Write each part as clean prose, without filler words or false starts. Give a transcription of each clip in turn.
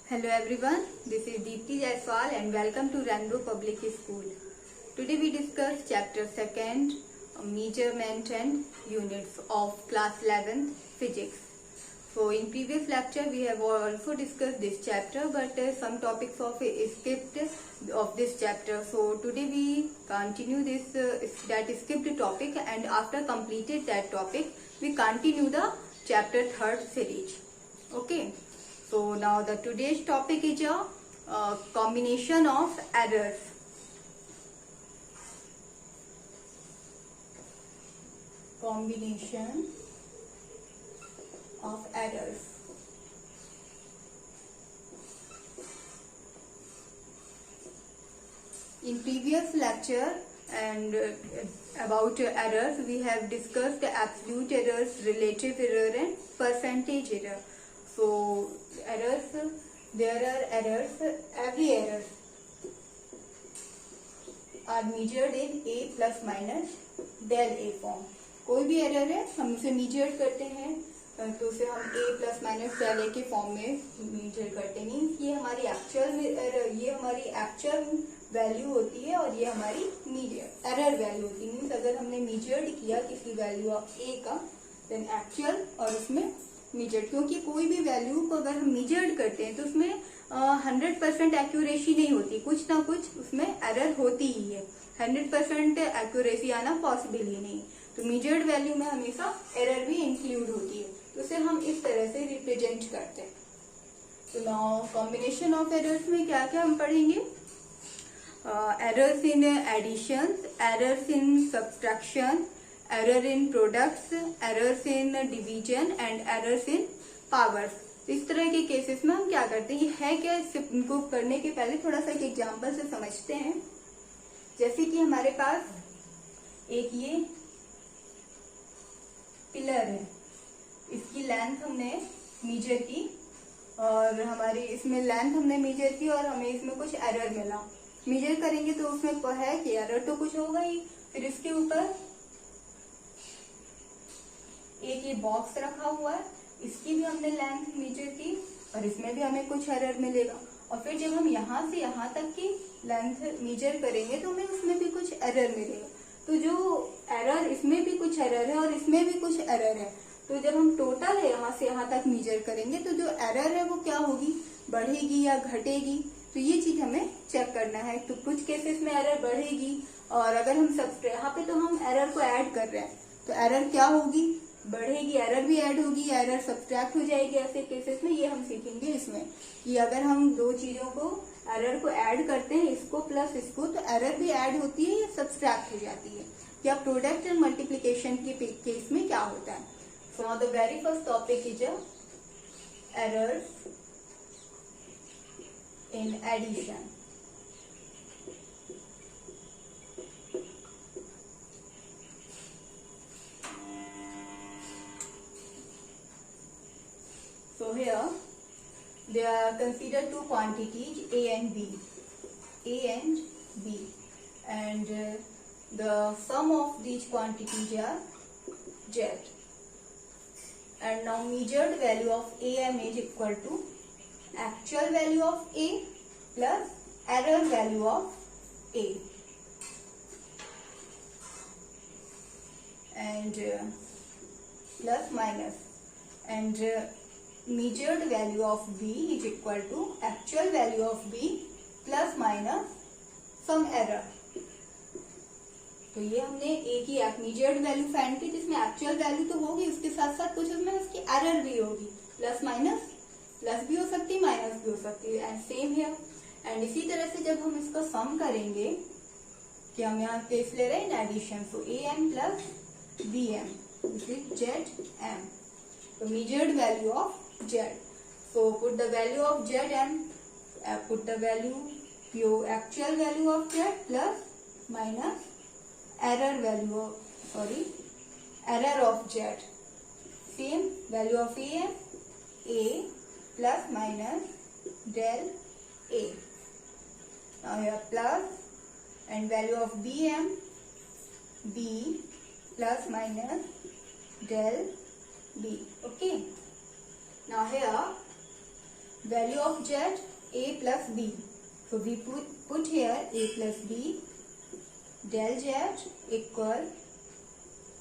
Hello everyone, this is Deepti Jaiswal and welcome to Rainbow Public School. Today we discuss chapter 2nd, measurement and units of class 11th physics. So in previous lecture we have also discussed this chapter, but some topics of skipped of this chapter. So today we continue this that skipped topic, and after completed that topic we continue the chapter 3rd series. Okay. So now the today's topic is a combination of errors. Combination of errors. In previous lecture and about errors, we have discussed absolute errors, relative error and percentage error. So errors, there are errors, every error are measured in A plus minus del A form. कोई भी error है हम उसे major करते हैं तो उसे हम A plus minus del A के फॉर्म में मेजर करते हैं. मीन्स ये हमारी एक्चुअल वैल्यू होती है और ये हमारी एरर वैल्यू होती है. मीन्स अगर हमने मेजर्ड किया किसी वैल्यू ऑफ A का देन एक्चुअल और उसमें मेजर्ड, क्योंकि कोई भी वैल्यू को अगर हम मेजर्ड करते हैं तो उसमें 100% एक्यूरेसी नहीं होती, कुछ ना कुछ उसमें एरर होती ही है. 100% एक्यूरेसी आना पॉसिबल ही नहीं. तो मेजर्ड वैल्यू में हमेशा एरर भी इंक्लूड होती है, तो उसे हम इस तरह से रिप्रेजेंट करते हैं. तो नाउ कॉम्बिनेशन ऑफ एरर्स में क्या क्या हम पढ़ेंगे? Errors in addition, errors in subtraction, error in products, errors in division and errors in powers. इस तरह के केसेस में हम क्या करते हैं, ये है क्या, इनको करने के पहले थोड़ा सा एक एग्जांपल से समझते हैं. जैसे कि हमारे पास एक ये पिलर है, इसकी लेंथ हमने मेजर की और हमारी इसमें लेंथ हमने मेजर की और हमें इसमें कुछ एरर मिला. मेजर करेंगे तो उसमें है कि एरर तो कुछ होगा ही. फिर इसके ऊपर एक ये बॉक्स रखा हुआ है, इसकी भी हमने लेंथ मेजर की और इसमें भी हमें कुछ एरर मिलेगा. और फिर जब हम यहाँ से यहाँ तक की लेंथ मेजर करेंगे तो हमें उसमें भी कुछ एरर मिलेगा. तो जो एरर, इसमें भी कुछ एरर है और इसमें भी कुछ एरर है, तो जब हम टोटल है यहाँ से यहाँ तक मेजर करेंगे तो जो एरर है वो क्या होगी, बढ़ेगी या घटेगी. तो ये चीज हमें चेक करना है. तो कुछ केसेस में एरर बढ़ेगी और अगर हम यहाँ पे तो हम एरर को ऐड कर रहे हैं तो एरर क्या होगी, बढ़ेगी, एरर भी ऐड होगी, एरर सब्सट्रैक्ट हो जाएगी. ऐसे केसेस में ये हम सीखेंगे इसमें कि अगर हम दो चीजों को एरर को ऐड करते हैं, इसको प्लस इसको, तो एरर भी ऐड होती है या सब्सट्रैक्ट हो जाती है. या प्रोडक्ट एंड मल्टीप्लीकेशन के केस में क्या होता है. So the very first topic is errors in addition. So here there are considered two quantities A and B, and the sum of these quantities are Z. And now measured value of AM is equal to actual value of A plus error value of A, and plus minus, and measured value of B is equal to actual value of B plus minus some error. तो ये हमने एक ही measured value find की जिसमें actual value तो होगी, उसके साथ साथ कुछ उसमें उसकी एरर भी होगी. प्लस माइनस, प्लस भी हो सकती है, माइनस भी हो सकती है, एंड सेम हियर. एंड इसी तरह से जब हम इसको सम करेंगे कि हम यहाँ केस ले रहे हैं in addition, so A M plus B M, this is Z M. तो measured value of Z. So put the value of Z and put the value, your actual value of Z plus minus error value of, error of Z. Same value of A plus minus del A. Now here plus and value of BM, B plus minus del B. Okay. Now here value of z a plus b. So we put here a plus b, del z equal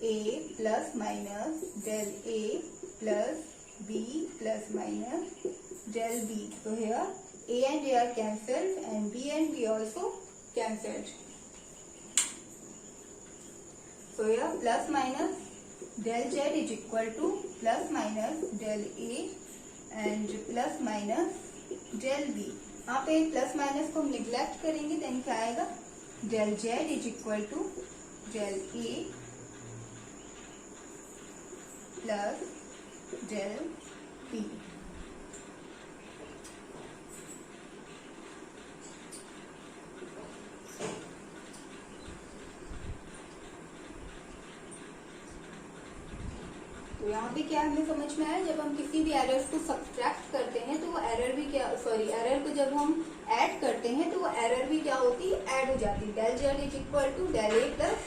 a plus minus del a plus b plus minus del b. So here a and a are cancelled and b and b also cancelled. So here plus minus del z is equal to plus minus del a and plus minus del b. यहाँ पे plus minus को हम neglect करेंगे, then क्या आएगा, del z is equal to del a plus del b. तो यहाँ पे क्या हमें समझ में आया, जब हम किसी भी एरर्स को सब्ट्रैक्ट करते हैं तो वो एरर भी क्या, एरर को जब हम ऐड करते हैं तो वो एरर भी क्या होती है, ऐड हो जाती है. del z is equal to del a plus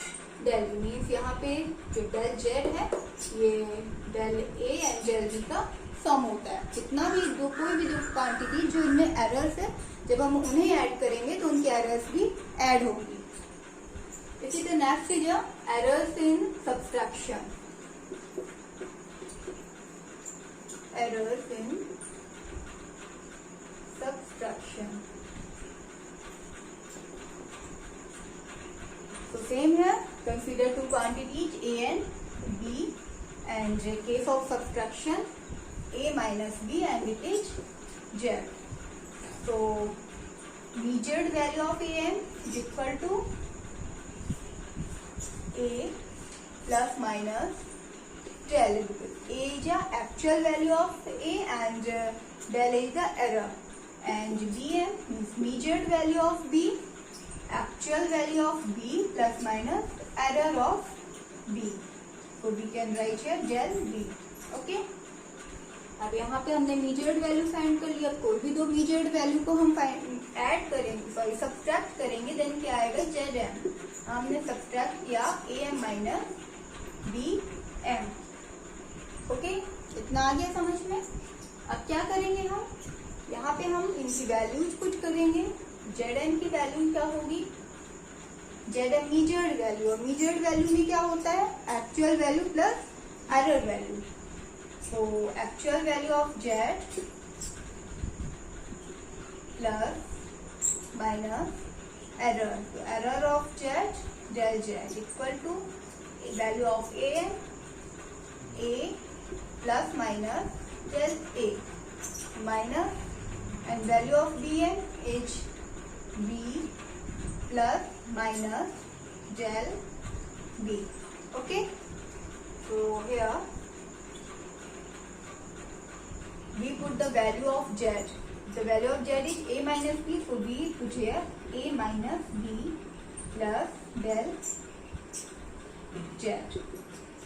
del b. Means यहाँ पे जो del z है ये del a and del b का सम होता है. कितना भी कोई भी दो क्वांटिटी जो इनमें एरर्स है, जब हम उन्हें ऐड करेंगे तो उनकी एरर्स भी ऐड होंगी. इसी तरह next is errors in subtraction. Errors in subtraction. So same here, consider two quantities a and b, and in case of subtraction a minus b and it is z. So measured value of a is equal to a plus minus del. A is the actual value of a and del is the error, and bm means measured value of b, actual value of b plus minus error of b. So we can write here del b. Okay. अब यहाँ पे हमने measured value find कर लिया. कोई भी दो measured value को हम ऐड करेंगे, सब्ट्रैक्ट करेंगे, देन क्या आएगा, zm. हमने सब्ट्रैक्ट किया am माइनस bm. ओके, इतना आ गया समझ में. अब क्या करेंगे हम, यहाँ पे हम इनकी वैल्यूज पुट करेंगे. zm की वैल्यू क्या होगी, zm मीजर्ड वैल्यू, और मीजर्ड वैल्यू में क्या होता है, actual value plus error value. So actual value of z plus minus error. तो error of z del z equal to value of a plus minus del a minus, and value of bm is b plus minus del b. Okay, so here we put the value of z. The value of z is a minus b, so we put here a minus b plus del z,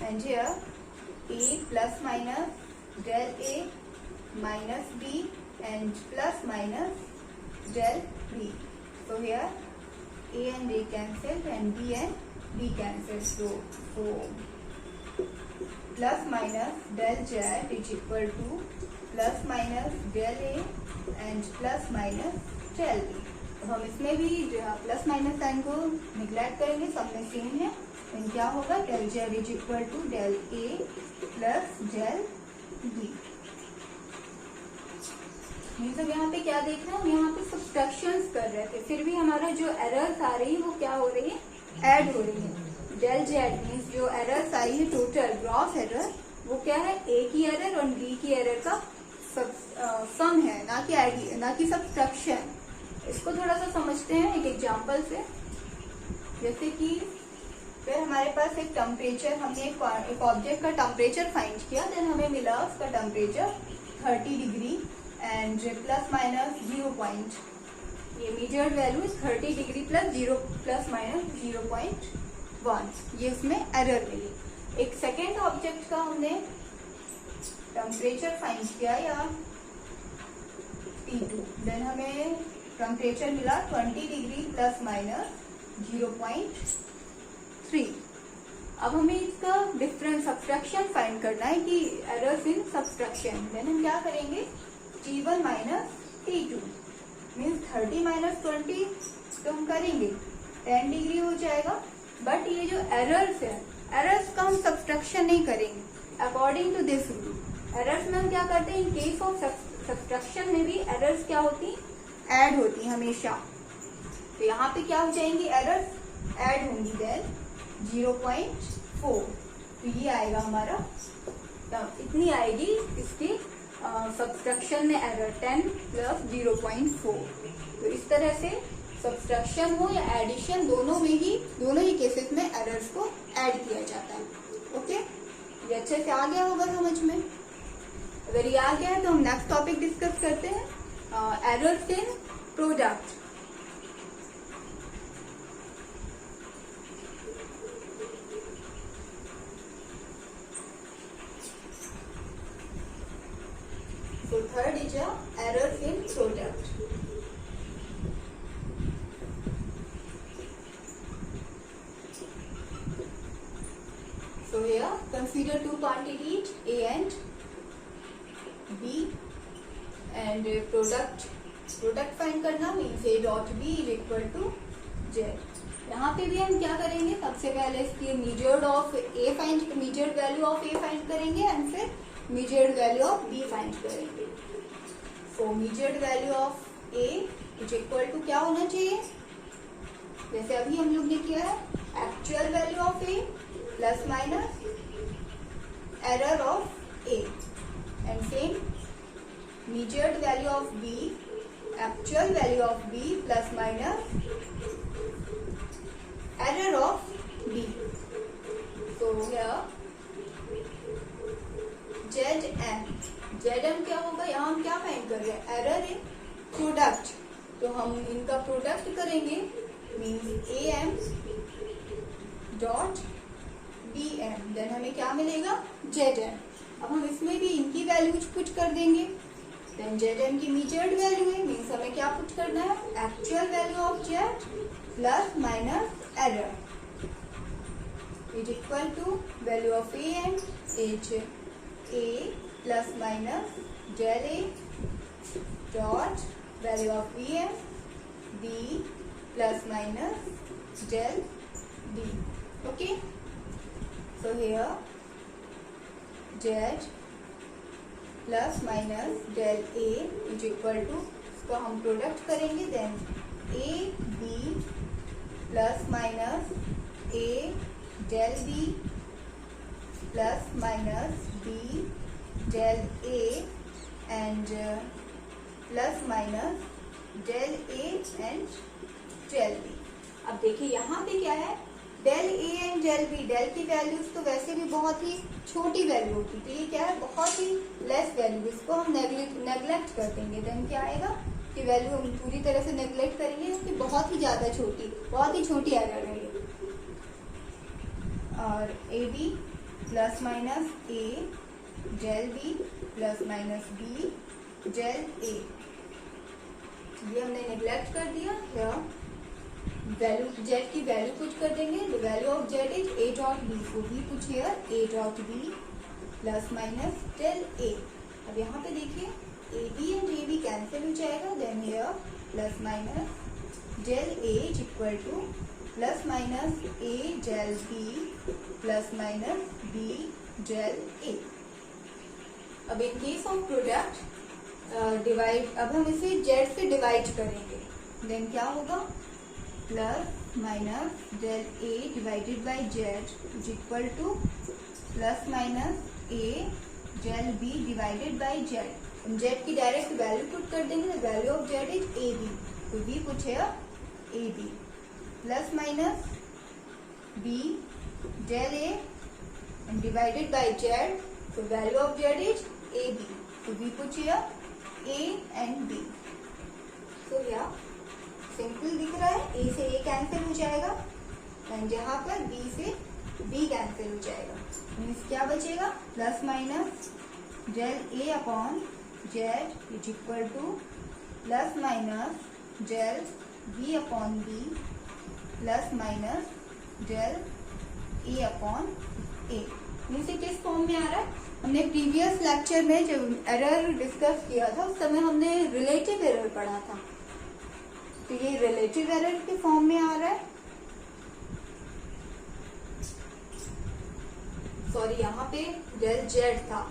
and here a plus minus del a minus b and plus minus del b. So here a and a cancelled and b and b cancelled. So plus minus del z is equal to plus minus del a and plus minus del b. तो हम इसमें भी plus minus sign को neglect करेंगे, सब में same है. Then क्या होगा, del z is equal to del a plus del b. सब यहाँ पे क्या देख रहे हैं, हम यहाँ पे सब्ट्रैक्शंस कर रहे थे, फिर भी हमारा जो एरर्स आ रही है वो क्या हो रही है, ऐड हो रही है. del z मीन्स जो एरर्स आई है टोटल ग्रॉस एरर, वो क्या है, a की एरर और b की एरर का सम है, ना कि सब्ट्रैक्शन. इसको थोड़ा सा समझते हैं एक एग्जांपल से. जैसे कि फिर हमारे पास एक टेम्परेचर, हमने एक ऑब्जेक्ट का टेम्परेचर फाइंड किया, देन हमें मिला उसका temperature 30 degree and plus minus 0 point. ये measured value 30 degree plus minus 0.1. ये उसमें एरर मिली. एक सेकेंड ऑब्जेक्ट का हमने टेम्परेचर फाइंड किया या T2, देन हमें टेम्परेचर मिला 20 डिग्री प्लस माइनस 0.3. अब हमें इसका डिफरेंस सब्ट्रैक्शन फाइंड करना है कि एरर्स इन सब्ट्रैक्शन. देन हम क्या करेंगे, T1 minus T2 means 30 minus 20 तो हम करेंगे 10 डिग्री हो जाएगा। बट ये जो एरर्स है, एरर्स का हम सब्सट्रैक्शन नहीं करेंगे according to this rule. Errors में हम क्या करते हैं, इन केस ऑफ सब्सट्रैक्शन में भी एरर्स क्या होती, ऐड होती हमेशा। तो यहाँ पे क्या हो जाएंगी, एरर्स ऐड होंगी, देन 0.4। तो ये आएगा हमारा, इतनी आएगी इसकी सब्सट्रैक्शन में एरर 10 प्लस 0.4। तो इस तरह से सब्सट्रैक्शन हो या एडिशन, दोनों ही केसेस में एरर्स को ऐड किया जाता है। ओके, ये अच्छे से आ गया होगा समझ में। अगर ये आ गया है तो हम नेक्स्ट टॉपिक डिस्कस करते हैं, errors in product. So third is errors in product. So here consider two quantities A and B and product find करना means A dot B is equal to Z। यहाँ पे भी हम क्या करेंगे, सबसे पहले इसकी measured value of A find करेंगे एंड फिर measured value of B find करेंगे। So measured value of A is equal to क्या होना चाहिए, जैसे अभी हम लोग ने किया है, actual value of A plus minus error of A and same measured value of B, actual value of B plus minus error of B। So here ZM क्या होगा, यहाँ हम क्या फाइंड कर रहे हैं, एरर इन प्रोडक्ट। तो हम इनका प्रोडक्ट करेंगे means AM dot BM, then हमें क्या मिलेगा, ZM। अब हम इसमें भी इनकी वैल्यूज पुट कर देंगे, देन ZM की मेजर्ड वैल्यू है मीन्स हमें क्या पुट करना है, actual value of Z plus minus error is equal to value of AM is A plus minus del A dot value of BM B plus minus del B। Okay, so here Z plus minus del A is equal to, इसको हम product करेंगे, then A B plus minus A del B plus minus B del A and plus minus del A and del B। अब देखिए यहाँ पे क्या है, del A and del B, del की वैल्यूज तो वैसे भी बहुत ही छोटी वैल्यू होती है, तो ये क्या है, बहुत ही लेस वैल्यू, इसको हम नेग्लेक्ट कर देंगे। देन क्या आएगा कि वैल्यू हम पूरी तरह से नेग्लेक्ट करेंगे क्योंकि बहुत ही छोटी एरर है ये। और AB plus minus A del B plus minus B del A, ये हमने नेग्लेक्ट कर दिया। वैल्यू Z की वैल्यू पुट कर देंगे, the value of Z is A dot B, so we put here A dot B plus minus del A। अब यहाँ पे देखिए AB एंड AB कैंसिल हो जाएगा, then here plus minus del A is equal to plus minus A del B plus minus B del A। अब in case of product divide, अब हम इसे Z से डिवाइड करेंगे, देन क्या होगा, plus minus del A divided by Z is equal to plus minus A del B divided by Z। हम Z की डायरेक्ट वैल्यू पुट कर देंगे, value of Z is AB, तो we put here AB plus minus B del A and divided by Z, so value of Z is AB, so we put here A and B। so here simple दिख रहा है, A से A cancel हो जाएगा and यहाँ पर B से B cancel हो जाएगा, मीन्स क्या बचेगा, plus minus del A upon Z is equal to plus minus del B upon B plus minus del A upon A। Means किस फॉर्म में आ रहा है, हमने प्रीवियस लेक्चर में जब एरर डिस्कस किया था उस समय हमने रिलेटिव एरर पढ़ा था, तो ये रिलेटिव एरर के फॉर्म में आ रहा है। सॉरी, यहाँ पे डेल जेड था,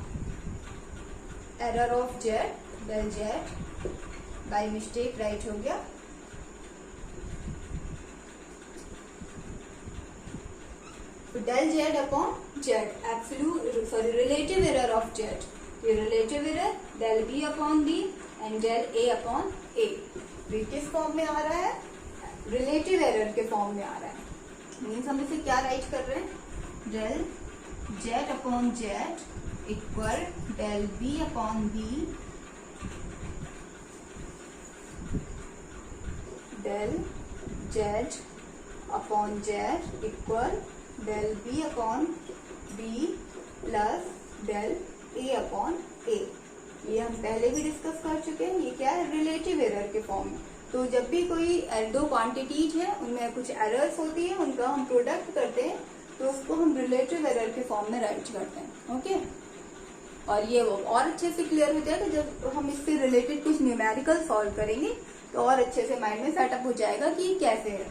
error of Z, del Z by mistake write हो गया। Del Z upon Z, absolute sorry relative error of Z, ये relative error del B upon B and del A upon A, ये किस form में आ रहा है? Relative error के form में आ रहा है। मीन्स हम इसे क्या राइट कर रहे हैं? Del Z upon Z equal del B upon B del Z upon Z equal del B upon B plus del A upon A. ये हम पहले भी डिस्कस कर चुके हैं। ये क्या है? रिलेटिव एरर के फॉर्म में। तो जब भी कोई दो क्वांटिटीज है उनमें कुछ एरर्स होती है, उनका हम प्रोडक्ट करते हैं तो उसको हम रिलेटिव एरर के फॉर्म में राइट करते हैं। ओके, और ये वो और अच्छे से क्लियर हो जाएगा जब हम इससे रिलेटेड कुछ न्यूमेरिकल सॉल्व करेंगे, तो और अच्छे से माइंड में सेटअप हो जाएगा कि कैसे है।